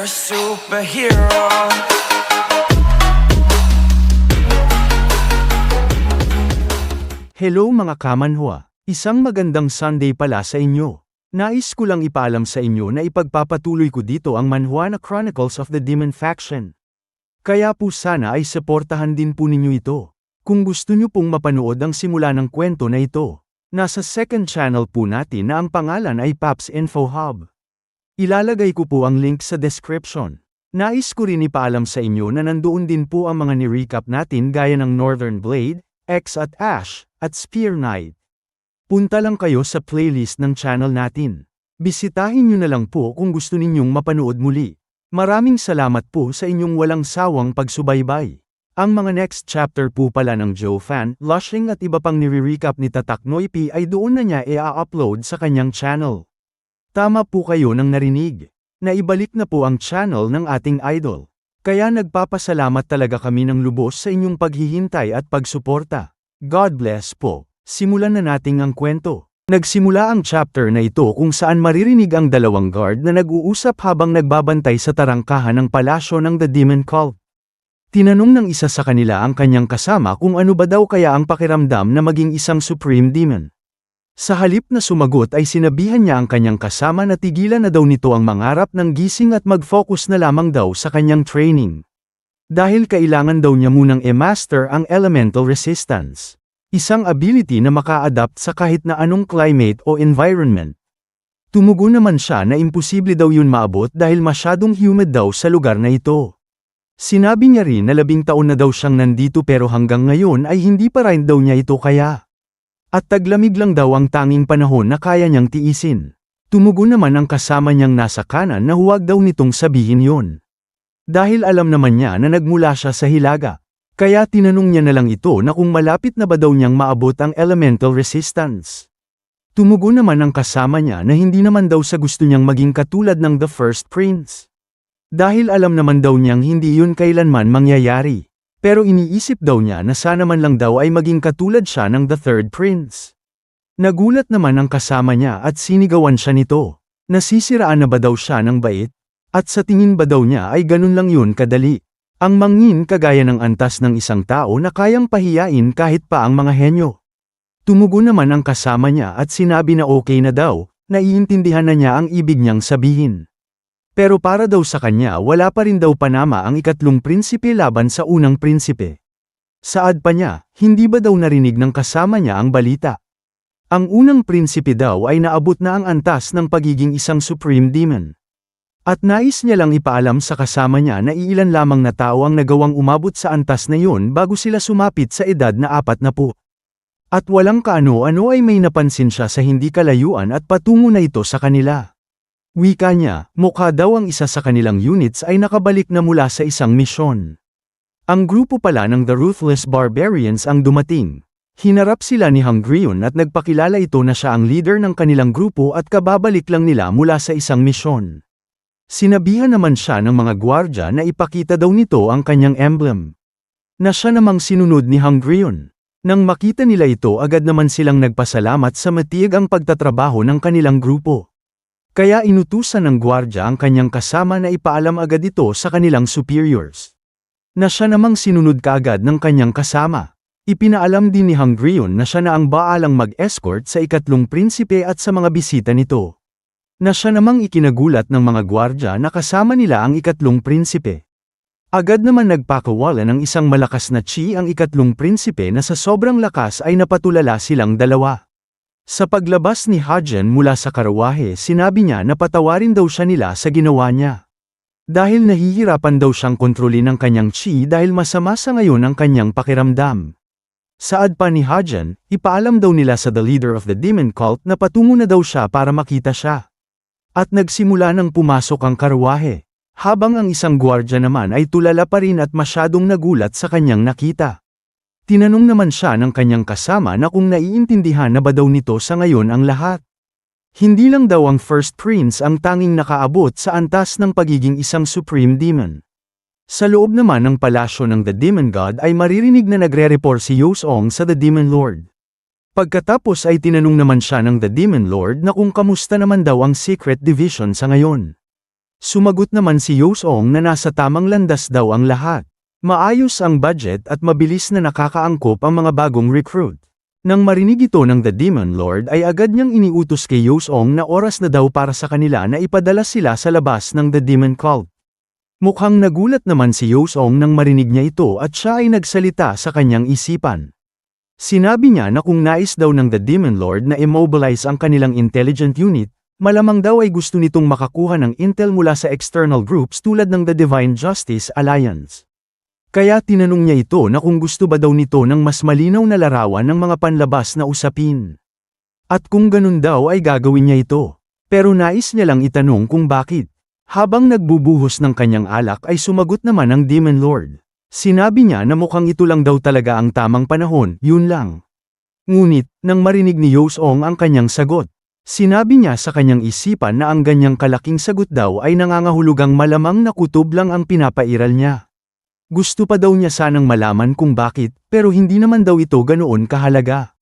a superhero. Hello mga kamanhwa! Isang magandang Sunday pala sa inyo. Nais ko lang ipaalam sa inyo na ipagpapatuloy ko dito ang manhwa na Chronicles of the Demon Faction. Kaya po sana ay suportahan din po ninyo ito. Kung gusto nyo pong mapanood ang simula ng kwento na ito, nasa second channel po natin na ang pangalan ay Paps Info Hub. Ilalagay ko po ang link sa description. Nais ko rin ipaalam sa inyo na nandoon din po ang mga ni-recap natin gaya ng Northern Blade, X at Ash, at Spear Knight. Punta lang kayo sa playlist ng channel natin. Bisitahin nyo na lang po kung gusto ninyong mapanood muli. Maraming salamat po sa inyong walang sawang pagsubaybay. Ang mga next chapter po pala ng Joe Fan, Lushing at iba pang nire-recap ni Tatak Noipi ay doon na niya i-upload sa kanyang channel. Tama po kayo nang narinig. Naibalik na po ang channel ng ating idol. Kaya nagpapasalamat talaga kami ng lubos sa inyong paghihintay at pagsuporta. God bless po. Simulan na nating ang kwento. Nagsimula ang chapter na ito kung saan maririnig ang dalawang guard na nag-uusap habang nagbabantay sa tarangkahan ng palasyo ng The Demon Cult. Tinanong ng isa sa kanila ang kanyang kasama kung ano ba daw kaya ang pakiramdam na maging isang Supreme Demon. Sa halip na sumagot ay sinabihan niya ang kanyang kasama na tigilan na daw nito ang mangarap ng gising at mag-focus na lamang daw sa kanyang training. Dahil kailangan daw niya munang i-master ang Elemental Resistance. Isang ability na maka-adapt sa kahit na anong climate o environment. Tumugon naman siya na imposible daw yun maabot dahil masyadong humid daw sa lugar na ito. Sinabi niya rin na 10 taon na daw siyang nandito pero hanggang ngayon ay hindi pa rin daw niya ito kaya. At taglamig lang daw ang tanging panahon na kaya niyang tiisin. Tumugon naman ang kasama niyang nasa kanan na huwag daw nitong sabihin yon. Dahil alam naman niya na nagmula siya sa Hilaga. Kaya tinanong niya na lang ito na kung malapit na ba daw niyang maabot ang Elemental Resistance. Tumugon naman ang kasama niya na hindi naman daw sa gusto niyang maging katulad ng The First Prince. Dahil alam naman daw niyang hindi yun kailanman mangyayari. Pero iniisip daw niya na sana man lang daw ay maging katulad siya ng The Third Prince. Nagulat naman ang kasama niya at sinigawan siya nito. Nasisiraan na ba daw siya ng bait? At sa tingin ba daw niya ay ganun lang yun kadali? Ang mangin kagaya ng antas ng isang tao na kayang pahiyain kahit pa ang mga henyo. Tumugon naman ang kasama niya at sinabi na okay na daw, naiintindihan na niya ang ibig niyang sabihin. Pero para daw sa kanya wala pa rin daw panama ang ikatlong prinsipe laban sa unang prinsipe. Saad pa niya, hindi ba daw narinig ng kasama niya ang balita? Ang unang prinsipe daw ay naabot na ang antas ng pagiging isang Supreme Demon. At nais niya lang ipaalam sa kasama niya na iilan lamang na tao ang nagawang umabot sa antas na yun bago sila sumapit sa edad na 40. At walang kaano-ano ay may napansin siya sa hindi kalayuan at patungo na ito sa kanila. Wika niya, mukha daw ang isa sa kanilang units ay nakabalik na mula sa isang misyon. Ang grupo pala ng The Ruthless Barbarians ang dumating. Hinarap sila ni Hungrion at nagpakilala ito na siya ang leader ng kanilang grupo at kababalik lang nila mula sa isang misyon. Sinabihan naman siya ng mga gwardya na ipakita daw nito ang kanyang emblem. Na siya namang sinunod ni Hungrion. Nang makita nila ito agad naman silang nagpasalamat sa matiag ang pagtatrabaho ng kanilang grupo. Kaya inutusan ng gwardya ang kanyang kasama na ipaalam agad ito sa kanilang superiors. Na siya namang sinunod kaagad ng kanyang kasama. Ipinaalam din ni Hungrion na siya na ang baalang mag-escort sa ikatlong prinsipe at sa mga bisita nito. Na siya namang ikinagulat ng mga gwardya na kasama nila ang ikatlong prinsipe. Agad naman nagpakawalan ng isang malakas na chi ang ikatlong prinsipe na sa sobrang lakas ay napatulala silang dalawa. Sa paglabas ni Hajen mula sa karawahe sinabi niya na patawarin daw siya nila sa ginawa niya. Dahil nahihirapan daw siyang kontrolin ang kanyang chi dahil masama sa ngayon ang kanyang pakiramdam. Saad pa ni Hajen, ipaalam daw nila sa the leader of the Demon Cult na patungo na daw siya para makita siya. At nagsimula nang pumasok ang karawahe. Habang ang isang gwardya naman ay tulala pa rin at masyadong nagulat sa kanyang nakita. Tinanong naman siya ng kanyang kasama na kung naiintindihan na ba daw nito sa ngayon ang lahat. Hindi lang daw ang First Prince ang tanging nakaabot sa antas ng pagiging isang Supreme Demon. Sa loob naman ng palasyo ng The Demon God ay maririnig na nagre-report si Yosong sa The Demon Lord. Pagkatapos ay tinanong naman siya ng The Demon Lord na kung kamusta naman daw ang Secret Division sa ngayon. Sumagot naman si Yosong na nasa tamang landas daw ang lahat. Maayos ang budget at mabilis na nakakaangkop ang mga bagong recruit. Nang marinig ito ng The Demon Lord ay agad niyang iniutos kay Yosong na oras na daw para sa kanila na ipadala sila sa labas ng The Demon Cult. Mukhang nagulat naman si Yosong nang marinig niya ito at siya ay nagsalita sa kanyang isipan. Sinabi niya na kung nais daw ng The Demon Lord na immobilize ang kanilang intelligent unit, malamang daw ay gusto nitong makakuha ng intel mula sa external groups tulad ng The Divine Justice Alliance. Kaya tinanong niya ito na kung gusto ba daw nito ng mas malinaw na larawan ng mga panlabas na usapin. At kung ganun daw ay gagawin niya ito. Pero nais niya lang itanong kung bakit. Habang nagbubuhos ng kanyang alak ay sumagot naman ang Demon Lord. Sinabi niya na mukhang ito lang daw talaga ang tamang panahon, yun lang. Ngunit, nang marinig ni Yosong ang kanyang sagot, sinabi niya sa kanyang isipan na ang ganyang kalaking sagot daw ay nangangahulugang malamang na kutob lang ang pinapairal niya. Gusto pa daw niya sanang malaman kung bakit, pero hindi naman daw ito ganoon kahalaga.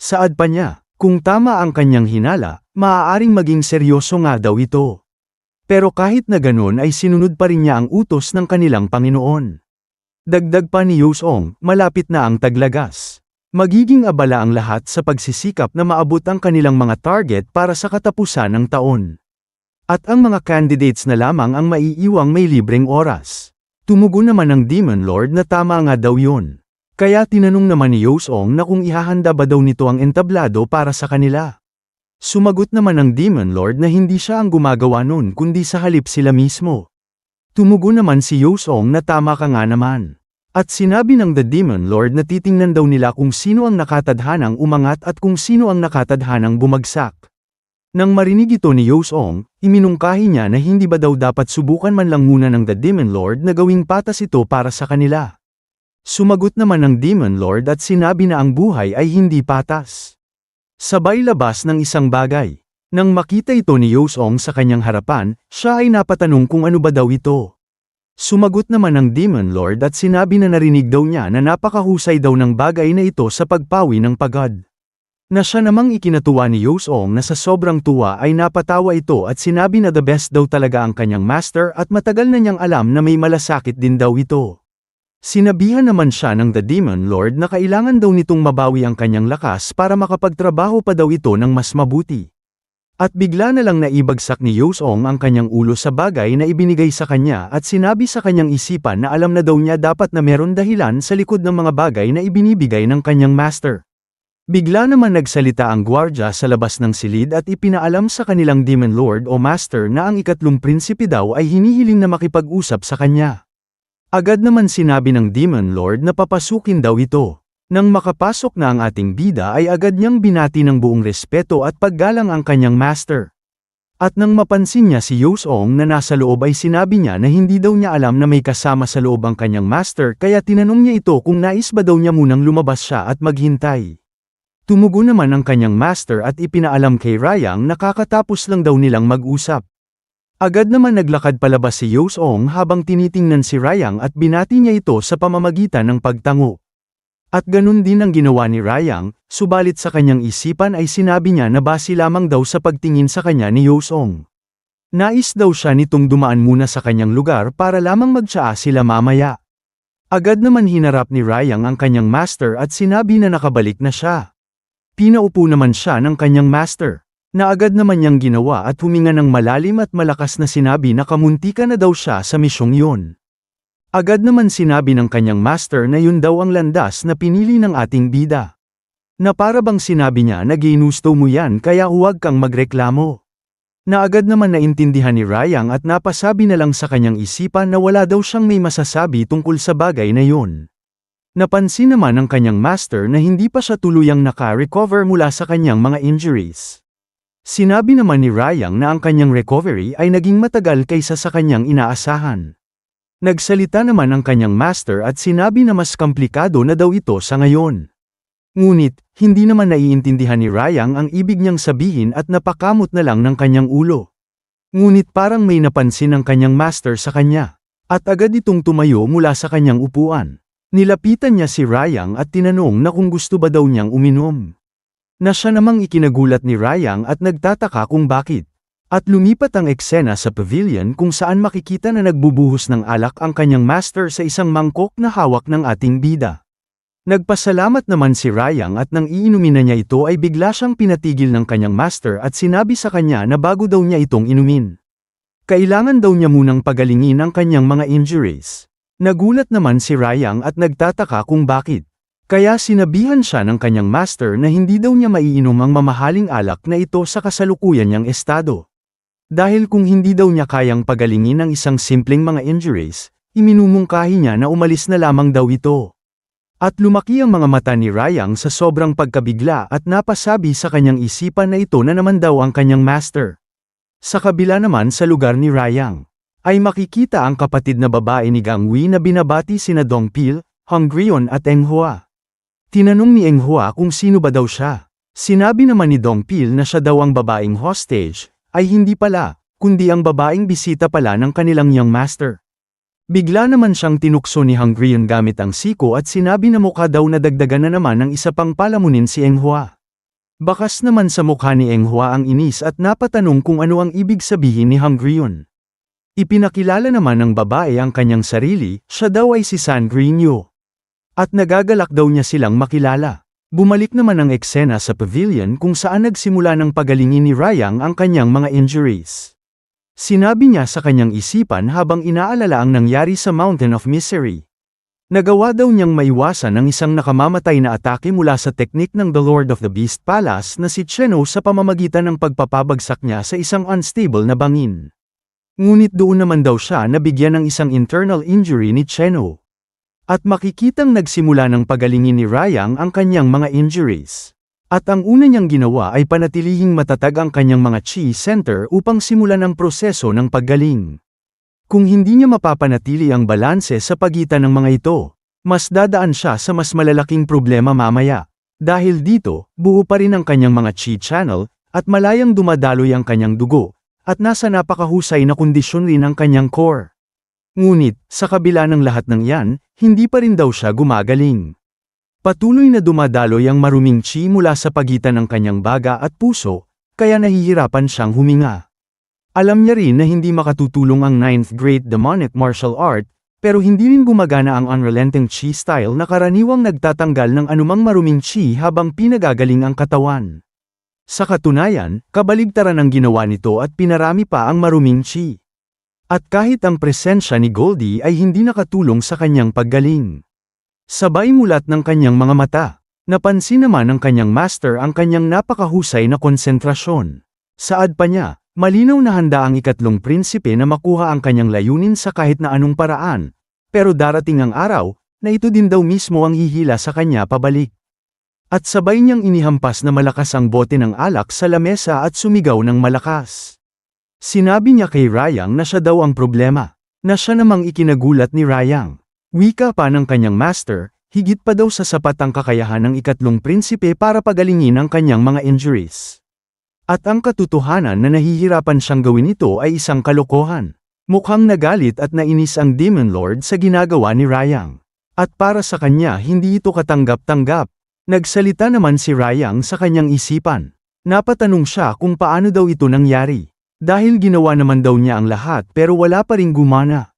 Saad pa niya, kung tama ang kanyang hinala, maaaring maging seryoso nga daw ito. Pero kahit na ganoon ay sinunod pa rin niya ang utos ng kanilang Panginoon. Dagdag pa ni Yosong, malapit na ang taglagas. Magiging abala ang lahat sa pagsisikap na maabot ang kanilang mga target para sa katapusan ng taon. At ang mga candidates na lamang ang maiiwang may libreng oras. Tumugon naman ang Demon Lord na tama nga daw yun. Kaya tinanong naman ni Yosong na kung ihahanda ba daw nito ang entablado para sa kanila. Sumagot naman ang Demon Lord na hindi siya ang gumagawa nun kundi sa halip sila mismo. Tumugon naman si Yosong na tama ka nga naman. At sinabi ng The Demon Lord na titingnan daw nila kung sino ang nakatadhanang umangat at kung sino ang nakatadhanang bumagsak. Nang marinig ito ni Yosong, iminungkahi niya na hindi ba daw dapat subukan man lang muna ng The Demon Lord na gawing patas ito para sa kanila. Sumagot naman ng Demon Lord at sinabi na ang buhay ay hindi patas. Sabay labas ng isang bagay. Nang makita ito ni Yosong sa kanyang harapan, siya ay napatanong kung ano ba daw ito. Sumagot naman ng Demon Lord at sinabi na narinig daw niya na napakahusay daw ng bagay na ito sa pagpawi ng pagod. Na siya namang ikinatuwa ni Yosong na sa sobrang tuwa ay napatawa ito at sinabi na the best daw talaga ang kanyang master at matagal na niyang alam na may malasakit din daw ito. Sinabihan naman siya ng The Demon Lord na kailangan daw nitong mabawi ang kanyang lakas para makapagtrabaho pa daw ito ng mas mabuti. At bigla na lang naibagsak ni Yosong ang kanyang ulo sa bagay na ibinigay sa kanya at sinabi sa kanyang isipan na alam na daw niya dapat na meron dahilan sa likod ng mga bagay na ibinibigay ng kanyang master. Bigla naman nagsalita ang gwardya sa labas ng silid at ipinaalam sa kanilang Demon Lord o Master na ang ikatlong prinsipe daw ay hinihiling na makipag-usap sa kanya. Agad naman sinabi ng Demon Lord na papasukin daw ito. Nang makapasok na ang ating bida ay agad niyang binati ng buong respeto at paggalang ang kanyang master. At nang mapansin niya si Yosong na nasa loob ay sinabi niya na hindi daw niya alam na may kasama sa loob ang kanyang master kaya tinanong niya ito kung nais ba daw niya munang lumabas siya at maghintay. Tumugon naman ang kanyang master at ipinaalam kay Rayang na kakatapos lang daw nilang mag-usap. Agad naman naglakad palabas si Yosong habang tinitingnan si Rayang at binati niya ito sa pamamagitan ng pagtango. At ganun din ang ginawa ni Rayang, subalit sa kanyang isipan ay sinabi niya na base lamang daw sa pagtingin sa kanya ni Yosong. Nais daw siya nitong dumaan muna sa kanyang lugar para lamang magtsaa sila mamaya. Agad naman hinarap ni Rayang ang kanyang master at sinabi na nakabalik na siya. Pinaupo naman siya ng kanyang master, na agad naman niyang ginawa at huminga ng malalim at malakas na sinabi na kamuntika na daw siya sa misyong yun. Agad naman sinabi ng kanyang master na yun daw ang landas na pinili ng ating bida. Na para bang sinabi niya na ginusto mo yan kaya huwag kang magreklamo. Na agad naman naintindihan ni Rayang at napasabi na lang sa kanyang isipan na wala daw siyang may masasabi tungkol sa bagay na yun. Napansin naman ng kanyang master na hindi pa siya tuluyang naka-recover mula sa kanyang mga injuries. Sinabi naman ni Rayang na ang kanyang recovery ay naging matagal kaysa sa kanyang inaasahan. Nagsalita naman ang kanyang master at sinabi na mas komplikado na daw ito sa ngayon. Ngunit, hindi naman naiintindihan ni Rayang ang ibig niyang sabihin at napakamot na lang ng kanyang ulo. Ngunit parang may napansin ang kanyang master sa kanya. At agad itong tumayo mula sa kanyang upuan. Nilapitan niya si Rayang at tinanong na kung gusto ba daw niyang uminom. Na siya namang ikinagulat ni Rayang at nagtataka kung bakit. At lumipat ang eksena sa pavilion kung saan makikita na nagbubuhos ng alak ang kanyang master sa isang mangkok na hawak ng ating bida. Nagpasalamat naman si Rayang at nang iinumin na niya ito ay bigla siyang pinatigil ng kanyang master at sinabi sa kanya na bago daw niya itong inumin. Kailangan daw niya munang pagalingin ang kanyang mga injuries. Nagulat naman si Rayang at nagtataka kung bakit. Kaya sinabihan siya ng kanyang master na hindi daw niya maiinom ang mamahaling alak na ito sa kasalukuyan niyang estado. Dahil kung hindi daw niya kayang pagalingin ang isang simpleng mga injuries, iminumungkahi niya na umalis na lamang daw ito. At lumaki ang mga mata ni Rayang sa sobrang pagkabigla at napasabi sa kanyang isipan na ito na naman daw ang kanyang master. Sa kabila naman sa lugar ni Rayang, ay makikita ang kapatid na babae ni Gangwei na binabati sina Dongpil, Hongrion at Enghua. Tinanong ni Enghua kung sino ba daw siya. Sinabi naman ni Dongpil na siya daw ang babaeng hostage, ay hindi pala, kundi ang babaeng bisita pala ng kanilang young master. Bigla naman siyang tinukso ni Hongrion gamit ang siko at sinabi na mukha daw na dagdagan na naman ng isa pang palamunin si Enghua. Bakas naman sa mukha ni Enghua ang inis at napatanong kung ano ang ibig sabihin ni Hongrion. Ipinakilala naman ng babae ang kanyang sarili, siya daw ay si San Grinyo. At nagagalak daw niya silang makilala. Bumalik naman ang eksena sa pavilion kung saan nagsimula ng pagalingin ni Rayang ang kanyang mga injuries. Sinabi niya sa kanyang isipan habang inaalala ang nangyari sa Mountain of Misery. Nagawa daw niyang maiwasan ang isang nakamamatay na atake mula sa teknik ng The Lord of the Beast Palace na si Cheno sa pamamagitan ng pagpapabagsak niya sa isang unstable na bangin. Ngunit doon naman daw siya nabigyan ng isang internal injury ni Cheno. At makikitang nagsimula ng pagalingin ni Rayang ang kanyang mga injuries. At ang una niyang ginawa ay panatilihing matatag ang kanyang mga chi center upang simulan ang proseso ng paggaling. Kung hindi niya mapapanatili ang balanse sa pagitan ng mga ito, mas dadaan siya sa mas malalaking problema mamaya. Dahil dito, buo pa rin ang kanyang mga chi channel, at malayang dumadaloy ang kanyang dugo, at nasa napakahusay na kondisyon rin ang kanyang core. Ngunit, sa kabila ng lahat ng yan, hindi pa rin daw siya gumagaling. Patuloy na dumadaloy ang maruming chi mula sa pagitan ng kanyang baga at puso, kaya nahihirapan siyang huminga. Alam niya rin na hindi makatutulong ang 9th Great Demonic Martial Art, pero hindi rin gumagana ang unrelenting chi style na karaniwang nagtatanggal ng anumang maruming chi habang pinagagaling ang katawan. Sa katunayan, kabaligtaran ang ginawa nito at pinarami pa ang maruming chi. At kahit ang presensya ni Goldie ay hindi nakatulong sa kanyang paggaling. Sabay mulat ng kanyang mga mata, napansin naman ng kanyang master ang kanyang napakahusay na konsentrasyon. Saad pa niya, malinaw na handa ang ikatlong prinsipe na makuha ang kanyang layunin sa kahit na anong paraan, pero darating ang araw, na ito din daw mismo ang hihila sa kanya pabalik. At sabay niyang inihampas na malakas ang bote ng alak sa lamesa at sumigaw ng malakas. Sinabi niya kay Rayang na siya daw ang problema, na siya namang ikinagulat ni Rayang. Wika pa ng kanyang master, higit pa daw sa sapat ang kakayahan ng ikatlong prinsipe para pagalingin ang kanyang mga injuries. At ang katotohanan na nahihirapan siyang gawin ito ay isang kalokohan. Mukhang nagalit at nainis ang Demon Lord sa ginagawa ni Rayang. At para sa kanya hindi ito katanggap-tanggap. Nagsalita naman si Rayang sa kanyang isipan. Napatanong siya kung paano daw ito nangyari. Dahil ginawa naman daw niya ang lahat pero wala pa ring gumana.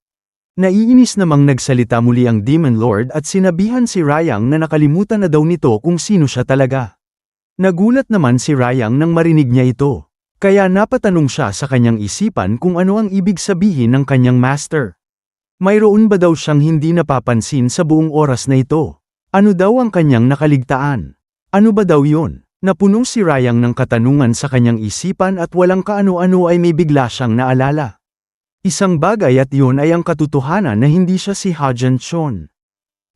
Naiinis namang nagsalita muli ang Demon Lord at sinabihan si Rayang na nakalimutan na daw nito kung sino siya talaga. Nagulat naman si Rayang nang marinig niya ito. Kaya napatanong siya sa kanyang isipan kung ano ang ibig sabihin ng kanyang master. Mayroon ba daw siyang hindi napapansin sa buong oras na ito? Ano daw ang kanyang nakaligtaan? Ano ba daw yun? Napuno si Rayang ng katanungan sa kanyang isipan at walang kaano-ano ay may bigla siyang naalala. Isang bagay at yun ay ang katotohanan na hindi siya si Hajan Chon.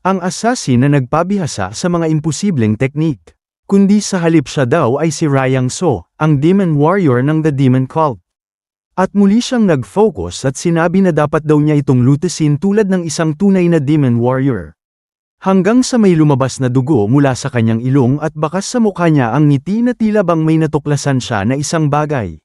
Ang assassin na nagpabihasa sa mga imposibleng teknik. Kundi sa halip siya daw ay si Rayang So, ang Demon Warrior ng The Demon Cult. At muli siyang nag-focus at sinabi na dapat daw niya itong lutesin tulad ng isang tunay na Demon Warrior. Hanggang sa may lumabas na dugo mula sa kanyang ilong at bakas sa mukha niya ang ngiti na tila bang may natuklasan siya na isang bagay.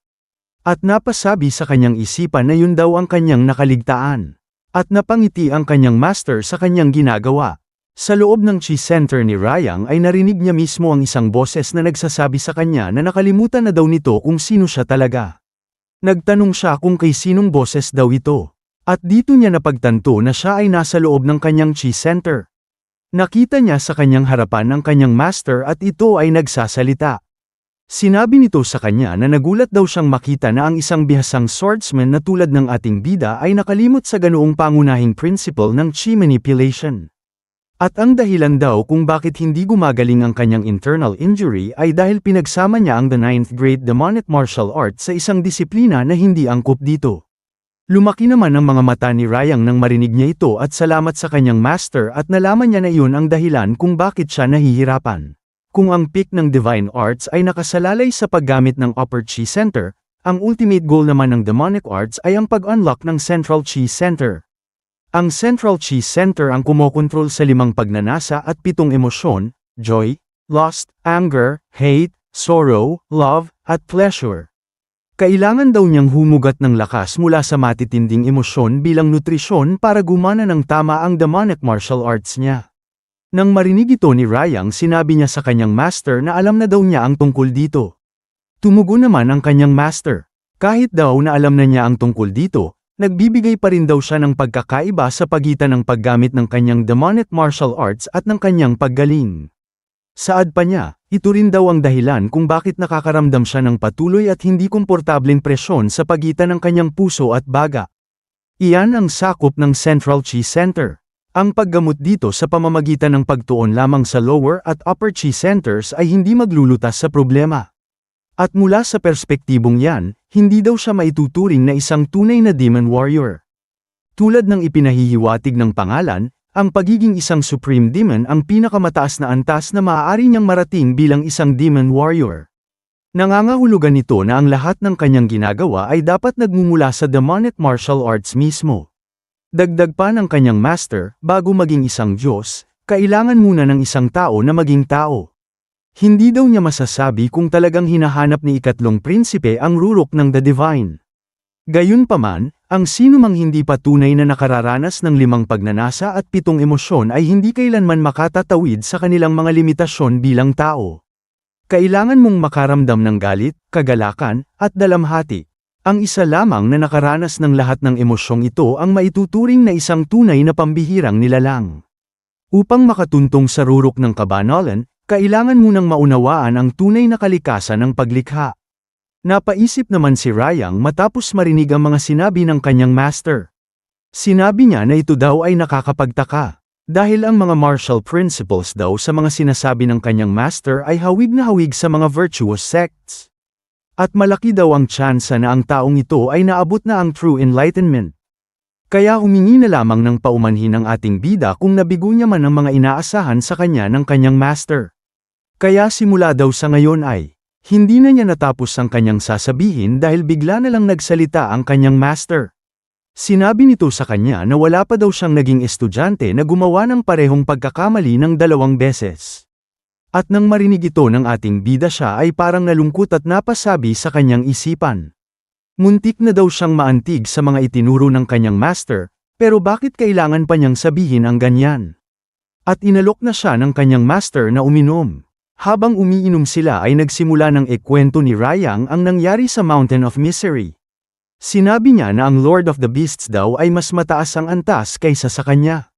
At napasabi sa kanyang isipan na yun daw ang kanyang nakaligtaan. At napangiti ang kanyang master sa kanyang ginagawa. Sa loob ng chi center ni Rayang ay narinig niya mismo ang isang boses na nagsasabi sa kanya na nakalimutan na daw nito kung sino siya talaga. Nagtanong siya kung kay sinong boses daw ito. At dito niya napagtanto na siya ay nasa loob ng kanyang chi center. Nakita niya sa kanyang harapan ang kanyang master at ito ay nagsasalita. Sinabi nito sa kanya na nagulat daw siyang makita na ang isang bihasang swordsman na tulad ng ating bida ay nakalimot sa ganoong pangunahing principle ng chi manipulation. At ang dahilan daw kung bakit hindi gumagaling ang kanyang internal injury ay dahil pinagsama niya ang the 9th grade demonic martial arts sa isang disiplina na hindi angkop dito. Lumaki naman ang mga mata ni Ryan nang marinig niya ito at salamat sa kanyang master at nalaman niya na iyon ang dahilan kung bakit siya nahihirapan. Kung ang peak ng divine arts ay nakasalalay sa paggamit ng upper chi center, ang ultimate goal naman ng demonic arts ay ang pag-unlock ng central chi center. Ang central chi center ang kumokontrol sa 5 pagnanasa at 7 emosyon, joy, lust, anger, hate, sorrow, love, at pleasure. Kailangan daw niyang humugat ng lakas mula sa matitinding emosyon bilang nutrisyon para gumana ng tama ang demonic martial arts niya. Nang marinig ito ni Ryan, sinabi niya sa kanyang master na alam na daw niya ang tungkol dito. Tumugon naman ang kanyang master. Kahit daw na alam na niya ang tungkol dito, nagbibigay pa rin daw siya ng pagkakaiba sa pagitan ng paggamit ng kanyang demonic martial arts at ng kanyang paggaling. Saad pa niya, ito rin daw ang dahilan kung bakit nakakaramdam siya ng patuloy at hindi komportableng presyon sa pagitan ng kanyang puso at baga. Iyan ang sakop ng Central Chi Center. Ang paggamot dito sa pamamagitan ng pagtuon lamang sa lower at upper chi centers ay hindi maglulutas sa problema. At mula sa perspektibong yan, hindi daw siya maituturing na isang tunay na demon warrior. Tulad ng ipinahihiwatig ng pangalan, ang pagiging isang supreme demon ang pinakamataas na antas na maaari niyang marating bilang isang demon warrior. Nangangahulugan nito na ang lahat ng kanyang ginagawa ay dapat nagmumula sa demonic martial arts mismo. Dagdag pa ng kanyang master, bago maging isang Diyos, kailangan muna ng isang tao na maging tao. Hindi daw niya masasabi kung talagang hinahanap ni ikatlong prinsipe ang rurok ng the divine. Gayunpaman, ang sinumang hindi pa tunay na nakararanas ng 5 pagnanasa at 7 emosyon ay hindi kailanman makatatawid sa kanilang mga limitasyon bilang tao. Kailangan mong makaramdam ng galit, kagalakan, at dalamhati. Ang isa lamang na nakaranas ng lahat ng emosyong ito ang maituturing na isang tunay na pambihirang nilalang. Upang makatuntong sa rurok ng kabanalan, kailangan munang maunawaan ang tunay na kalikasan ng paglikha. Napaisip naman si Ryan matapos marinig ang mga sinabi ng kanyang master. Sinabi niya na ito daw ay nakakapagtaka, dahil ang mga martial principles daw sa mga sinasabi ng kanyang master ay hawig na hawig sa mga virtuous sects. At malaki daw ang tsansa na ang taong ito ay naabot na ang true enlightenment. Kaya humingi na lamang ng paumanhin ang ating bida kung nabigo niya man ang mga inaasahan sa kanya ng kanyang master. Kaya simula daw sa ngayon ay, hindi na niya natapos ang kanyang sasabihin dahil bigla na lang nagsalita ang kanyang master. Sinabi nito sa kanya na wala pa daw siyang naging estudyante na gumawa ng parehong pagkakamali ng 2 beses. At nang marinig ito ng ating bida siya ay parang nalungkot at napasabi sa kanyang isipan. Muntik na daw siyang maantig sa mga itinuro ng kanyang master, pero bakit kailangan pa niyang sabihin ang ganyan? At inalok na siya ng kanyang master na uminom. Habang umiinom sila ay nagsimula ng ikwento ni Ryan ang nangyari sa Mountain of Misery. Sinabi niya na ang Lord of the Beasts daw ay mas mataas ang antas kaysa sa kanya.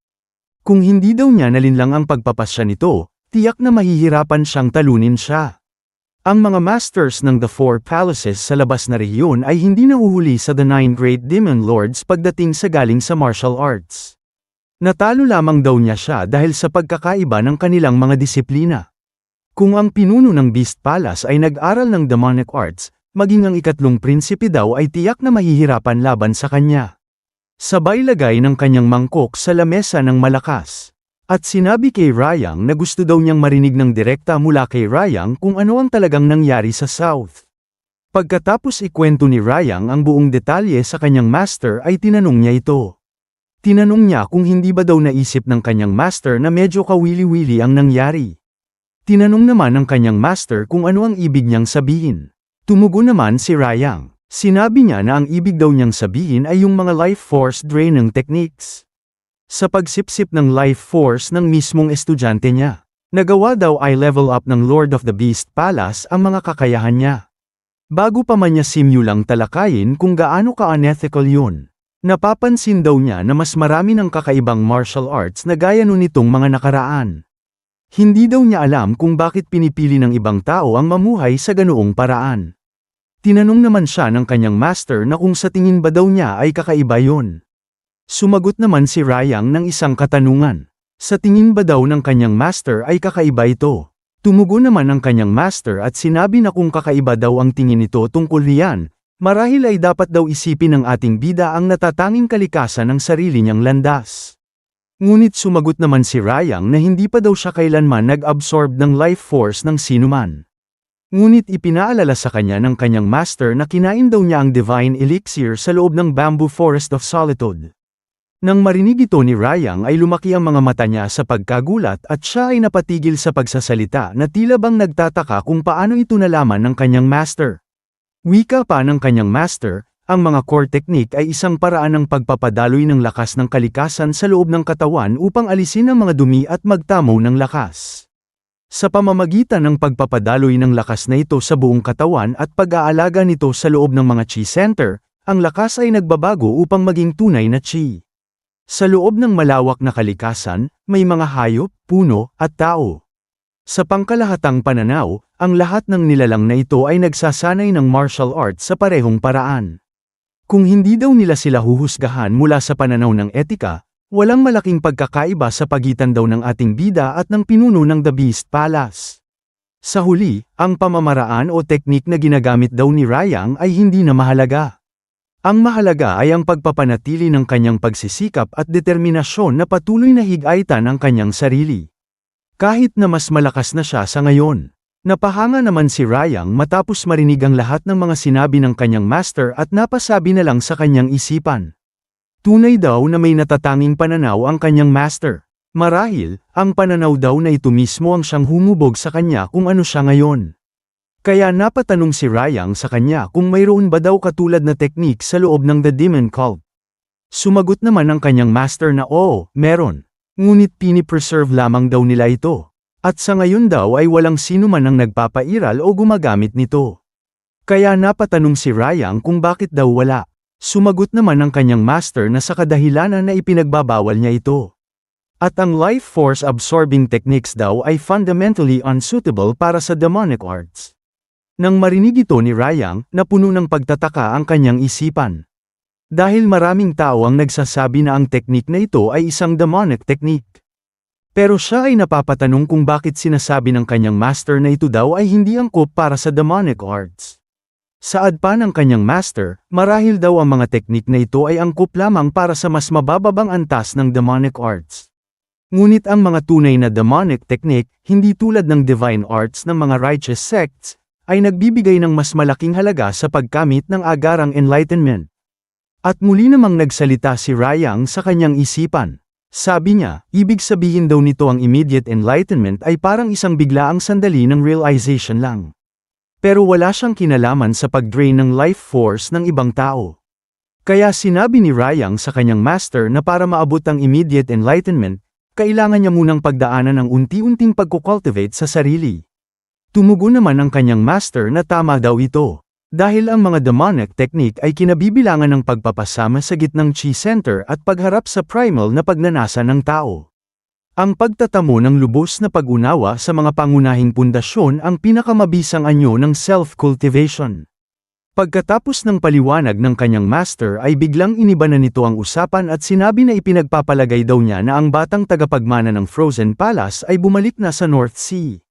Kung hindi daw niya nalinlang ang pagpapasya nito, tiyak na mahihirapan siyang talunin siya. Ang mga masters ng the 4 palaces sa labas na rehiyon ay hindi nahuhuli sa the 9 great demon lords pagdating sa galing sa martial arts. Natalo lamang daw niya siya dahil sa pagkakaiba ng kanilang mga disiplina. Kung ang pinuno ng Beast Palace ay nag-aral ng demonic arts, maging ang ikatlong prinsipe daw ay tiyak na mahihirapan laban sa kanya. Sabay lagay ng kanyang mangkok sa lamesa ng malakas. At sinabi kay Ryan na gusto daw niyang marinig ng direkta mula kay Ryan kung ano ang talagang nangyari sa South. Pagkatapos ikwento ni Ryan ang buong detalye sa kanyang master ay tinanong niya ito. Tinanong niya kung hindi ba daw naisip ng kanyang master na medyo kawili-wili ang nangyari. Tinanong naman ng kanyang master kung ano ang ibig niyang sabihin. Tumugon naman si Ryan. Sinabi niya na ang ibig daw niyang sabihin ay yung mga life force draining techniques. Sa pagsipsip ng life force ng mismong estudyante niya, nagawa daw ay level up ng Lord of the Beast Palace ang mga kakayahan niya. Bago pa man niya simulang talakayin kung gaano ka-unethical yun. Napapansin daw niya na mas marami ng kakaibang martial arts na gaya nun nitong mga nakaraan. Hindi daw niya alam kung bakit pinipili ng ibang tao ang mamuhay sa ganoong paraan. Tinanong naman siya ng kanyang master na kung sa tingin ba daw niya ay kakaiba yun. Sumagot naman si Rayang ng isang katanungan. Sa tingin ba daw ng kanyang master ay kakaiba ito? Tumugon naman ang kanyang master at sinabi na kung kakaiba daw ang tingin nito tungkol riyan, marahil ay dapat daw isipin ng ating bida ang natatanging kalikasan ng sarili niyang landas. Ngunit sumagot naman si Rayang na hindi pa daw siya kailanman nag-absorb ng life force ng sinuman. Ngunit ipinaalala sa kanya ng kanyang master na kinain daw niya ang divine elixir sa loob ng bamboo forest of solitude. Nang marinig ito ni Rayang ay lumaki ang mga mata niya sa pagkagulat at siya ay napatigil sa pagsasalita na tila bang nagtataka kung paano ito nalaman ng kanyang master. Wika pa ng kanyang master, ang mga core technique ay isang paraan ng pagpapadaloy ng lakas ng kalikasan sa loob ng katawan upang alisin ang mga dumi at magtamo ng lakas. Sa pamamagitan ng pagpapadaloy ng lakas na ito sa buong katawan at pag-aalaga nito sa loob ng mga chi center, ang lakas ay nagbabago upang maging tunay na chi. Sa loob ng malawak na kalikasan, may mga hayop, puno, at tao. Sa pangkalahatang pananaw, ang lahat ng nilalang na ito ay nagsasanay ng martial arts sa parehong paraan. Kung hindi daw nila sila huhusgahan mula sa pananaw ng etika, walang malaking pagkakaiba sa pagitan daw ng ating bida at ng pinuno ng The Beast Palace. Sa huli, ang pamamaraan o teknik na ginagamit daw ni Rayang ay hindi na mahalaga. Ang mahalaga ay ang pagpapanatili ng kanyang pagsisikap at determinasyon na patuloy na higaitan ang kanyang sarili. Kahit na mas malakas na siya sa ngayon. Napahanga naman si Rayang matapos marinig ang lahat ng mga sinabi ng kanyang master at napasabi na lang sa kanyang isipan. Tunay daw na may natatanging pananaw ang kanyang master. Marahil, ang pananaw daw na ito mismo ang siyang humubog sa kanya kung ano siya ngayon. Kaya napatanong si Rayang sa kanya kung mayroon ba daw katulad na teknik sa loob ng The Demon Cult. Sumagot naman ang kanyang master na oo, meron. Ngunit pini-preserve lamang daw nila ito. At sa ngayon daw ay walang sino man ang nagpapairal o gumagamit nito. Kaya napatanong si Rayang kung bakit daw wala. Sumagot naman ang kanyang master na sa kadahilanan na ipinagbabawal niya ito. At ang life force absorbing techniques daw ay fundamentally unsuitable para sa demonic arts. Nang marinig ito ni Rayang, napuno ng pagtataka ang kanyang isipan. Dahil maraming tao ang nagsasabi na ang teknik na ito ay isang demonic technique. Pero siya ay napapatanong kung bakit sinasabi ng kanyang master na ito daw ay hindi angkop para sa demonic arts. Saad pa ng kanyang master, marahil daw ang mga teknik na ito ay angkop lamang para sa mas mabababang antas ng demonic arts. Ngunit ang mga tunay na demonic technique, hindi tulad ng divine arts ng mga righteous sects, ay nagbibigay ng mas malaking halaga sa pagkamit ng agarang enlightenment. At muli namang nagsalita si Rayang sa kanyang isipan. Sabi niya, ibig sabihin daw nito ang immediate enlightenment ay parang isang biglaang sandali ng realization lang. Pero wala siyang kinalaman sa pag-drain ng life force ng ibang tao. Kaya sinabi ni Rayang sa kanyang master na para maabot ang immediate enlightenment, kailangan niya munang pagdaanan ng unti-unting pagkukultivate sa sarili. Tumugon naman ang kanyang master na tama daw ito. Dahil ang mga demonic technique ay kinabibilangan ng pagpapasama sa gitnang chi center at pagharap sa primal na pagnanasa ng tao. Ang pagtatamo ng lubos na pag-unawa sa mga pangunahing pundasyon ang pinakamabisang anyo ng self-cultivation. Pagkatapos ng paliwanag ng kanyang master ay biglang iniba na nito ang usapan at sinabi na ipinagpapalagay daw niya na ang batang tagapagmana ng Frozen Palace ay bumalik na sa North Sea.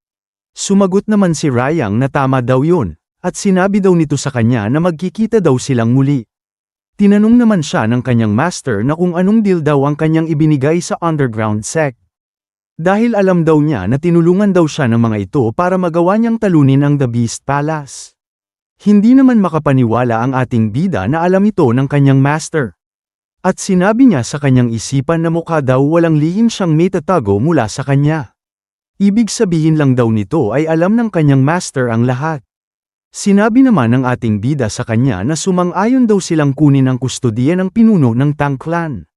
Sumagot naman si Rayang na tama daw yun, at sinabi daw nito sa kanya na magkikita daw silang muli. Tinanong naman siya ng kanyang master na kung anong deal daw ang kanyang ibinigay sa underground sect. Dahil alam daw niya na tinulungan daw siya ng mga ito para magawa niyang talunin ang The Beast Palace. Hindi naman makapaniwala ang ating bida na alam ito ng kanyang master. At sinabi niya sa kanyang isipan na mukha daw walang lihim siyang may tatago mula sa kanya. Ibig sabihin lang daw nito ay alam ng kanyang master ang lahat. Sinabi naman ng ating bida sa kanya na sumang-ayon daw silang kunin ang kustodiya ng pinuno ng Tang Clan.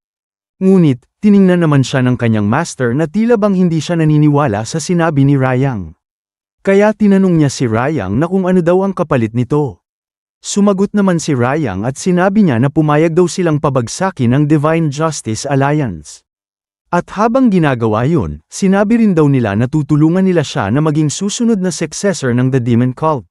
Ngunit, tiningnan naman siya ng kanyang master na tila bang hindi siya naniniwala sa sinabi ni Rayang. Kaya tinanong niya si Rayang na kung ano daw ang kapalit nito. Sumagot naman si Rayang at sinabi niya na pumayag daw silang pabagsakin ang Divine Justice Alliance. At habang ginagawa yun, sinabi rin daw nila na tutulungan nila siya na maging susunod na successor ng The Demon Cult.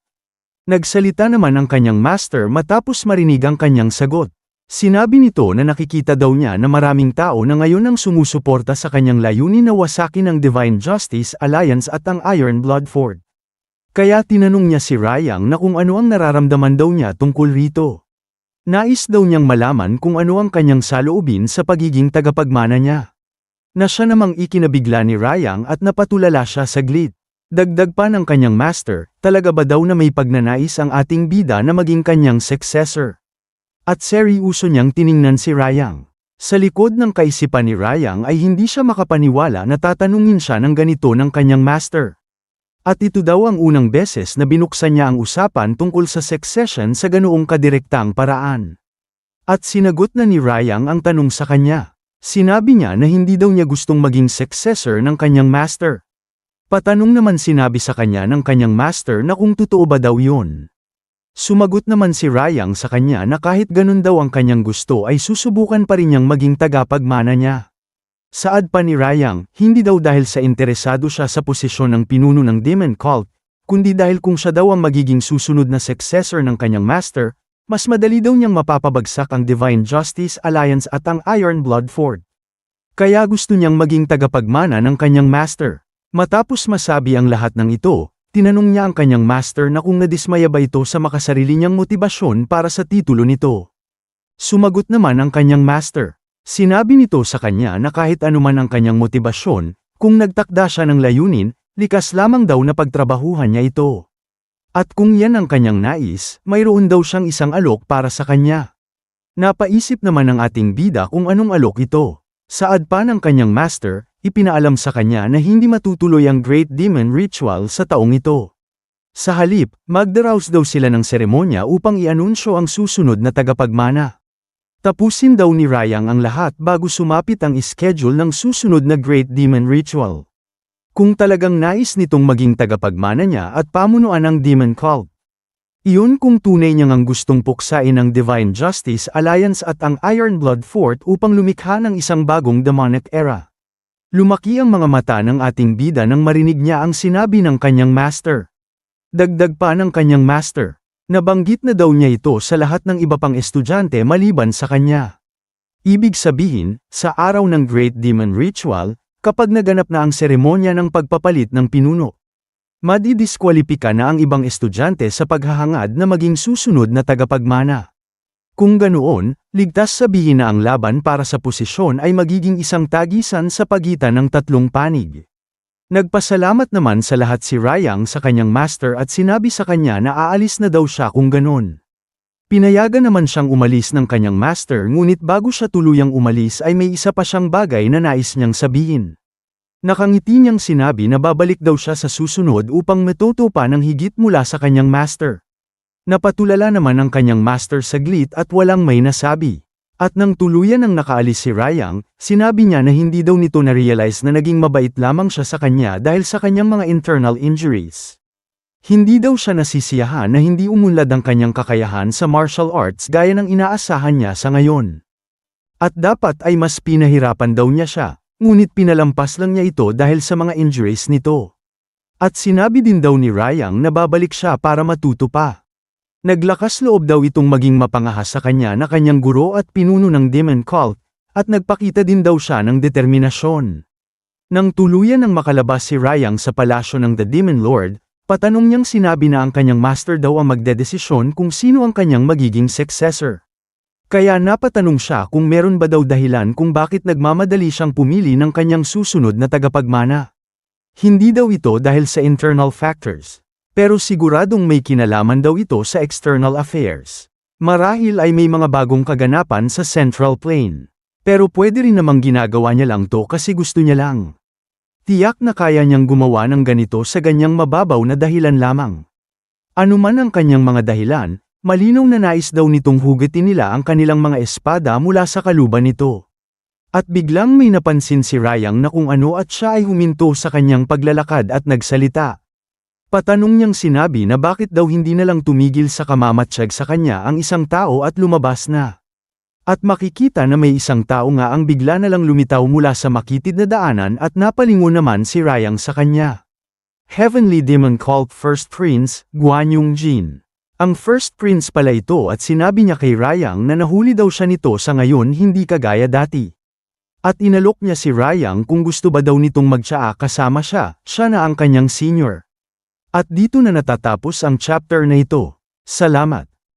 Nagsalita naman ang kanyang master matapos marinig ang kanyang sagot. Sinabi nito na nakikita daw niya na maraming tao na ngayon ang sumusuporta sa kanyang layunin na wasakin ang Divine Justice Alliance at ang Iron Blood Fort. Kaya tinanong niya si Rayang na kung ano ang nararamdaman daw niya tungkol rito. Nais daw niyang malaman kung ano ang kanyang saloobin sa pagiging tagapagmana niya. Na siya namang ikinabigla ni Rayang at napatulala siya saglit. Dagdag pa ng kanyang master, talaga ba daw na may pagnanais ang ating bida na maging kanyang successor? At seryoso niyang tiningnan si Rayang. Sa likod ng kaisipan ni Rayang ay hindi siya makapaniwala na tatanungin siya ng ganito ng kanyang master. At ito daw ang unang beses na binuksan niya ang usapan tungkol sa succession sa ganoong kadirektang paraan. At sinagot na ni Rayang ang tanong sa kanya. Sinabi niya na hindi daw niya gustong maging successor ng kanyang master. Patanong naman sinabi sa kanya ng kanyang master na kung totoo ba daw yun. Sumagot naman si Rayang sa kanya na kahit ganun daw ang kanyang gusto ay susubukan pa rin niyang maging tagapagmana niya. Saad pa ni Rayang, hindi daw dahil sa interesado siya sa posisyon ng pinuno ng Demon Cult, kundi dahil kung siya daw ang magiging susunod na successor ng kanyang master, mas madali daw niyang mapapabagsak ang Divine Justice Alliance at ang Iron Blood Fort. Kaya gusto niyang maging tagapagmana ng kanyang master. Matapos masabi ang lahat ng ito, tinanong niya ang kanyang master na kung nadismaya ba ito sa makasarili niyang motibasyon para sa titulo nito. Sumagot naman ang kanyang master. Sinabi nito sa kanya na kahit anuman ang kanyang motibasyon, kung nagtakda siya ng layunin, likas lamang daw na pagtrabahuhan niya ito. At kung yan ang kanyang nais, mayroon daw siyang isang alok para sa kanya. Napaisip naman ng ating bida kung anong alok ito. Saad pa ng kanyang master, ipinaalam sa kanya na hindi matutuloy ang Great Demon Ritual sa taong ito. Sa halip, magdaraos daw sila ng seremonya upang i-anunsyo ang susunod na tagapagmana. Tapusin daw ni Rayang ang lahat bago sumapit ang schedule ng susunod na Great Demon Ritual. Kung talagang nais nitong maging tagapagmana niya at pamunuan ang Demon Cult. Iyon kung tunay niyang ang gustong puksain ang Divine Justice Alliance at ang Iron Blood Fort upang lumikha ng isang bagong demonic era. Lumaki ang mga mata ng ating bida nang marinig niya ang sinabi ng kanyang master. Dagdag pa ng kanyang master. Nabanggit na daw niya ito sa lahat ng iba pang estudyante maliban sa kanya. Ibig sabihin, sa araw ng Great Demon Ritual, kapag naganap na ang seremonya ng pagpapalit ng pinuno, madidiskwalipika na ang ibang estudyante sa paghahangad na maging susunod na tagapagmana. Kung ganoon, ligtas sabihin na ang laban para sa posisyon ay magiging isang tagisan sa pagitan ng tatlong panig. Nagpasalamat naman sa lahat si Rayang sa kanyang master at sinabi sa kanya na aalis na daw siya kung ganon. Pinayagan naman siyang umalis ng kanyang master ngunit bago siya tuluyang umalis ay may isa pa siyang bagay na nais niyang sabihin. Nakangiti niyang sinabi na babalik daw siya sa susunod upang matuto pa ng higit mula sa kanyang master. Napatulala naman ang kanyang master saglit at walang may nasabi. At nang tuluyan ang nakaalis si Rayang, sinabi niya na hindi daw nito na-realize na naging mabait lamang siya sa kanya dahil sa kanyang mga internal injuries. Hindi daw siya nasisiyahan na hindi umunlad ang kanyang kakayahan sa martial arts gaya ng inaasahan niya sa ngayon. At dapat ay mas pinahirapan daw niya siya, ngunit pinalampas lang niya ito dahil sa mga injuries nito. At sinabi din daw ni Rayang na babalik siya para matuto pa. Naglakas loob daw itong maging mapangahas sa kanya na kanyang guro at pinuno ng Demon Cult, at nagpakita din daw siya ng determinasyon. Nang tuluyan ng makalabas si Rayang sa palasyo ng The Demon Lord, patanong niyang sinabi na ang kanyang master daw ang magdedesisyon kung sino ang kanyang magiging successor. Kaya napatanong siya kung meron ba daw dahilan kung bakit nagmamadali siyang pumili ng kanyang susunod na tagapagmana. Hindi daw ito dahil sa internal factors. Pero siguradong may kinalaman daw ito sa external affairs. Marahil ay may mga bagong kaganapan sa Central Plain. Pero pwede rin namang ginagawa niya lang to kasi gusto niya lang. Tiyak na kaya niyang gumawa ng ganito sa ganyang mababaw na dahilan lamang. Ano man ang kanyang mga dahilan, malinaw na nais daw nitong hugatin nila ang kanilang mga espada mula sa kaluban nito. At biglang may napansin si Rayang na kung ano at siya ay huminto sa kanyang paglalakad at nagsalita. Patanong niyang sinabi na bakit daw hindi na lang tumigil sa kamamatsyag sa kanya ang isang tao at lumabas na. At makikita na may isang tao nga ang bigla na lang lumitaw mula sa makitid na daanan at napalingon naman si Rayang sa kanya. Heavenly Demon called First Prince, Guan Yongjin. Ang First Prince pala ito at sinabi niya kay Rayang na nahuli daw siya nito sa ngayon hindi kagaya dati. At inalok niya si Rayang kung gusto ba daw nitong magtsaa kasama siya na ang kanyang senior. At dito na natatapos ang chapter na ito. Salamat.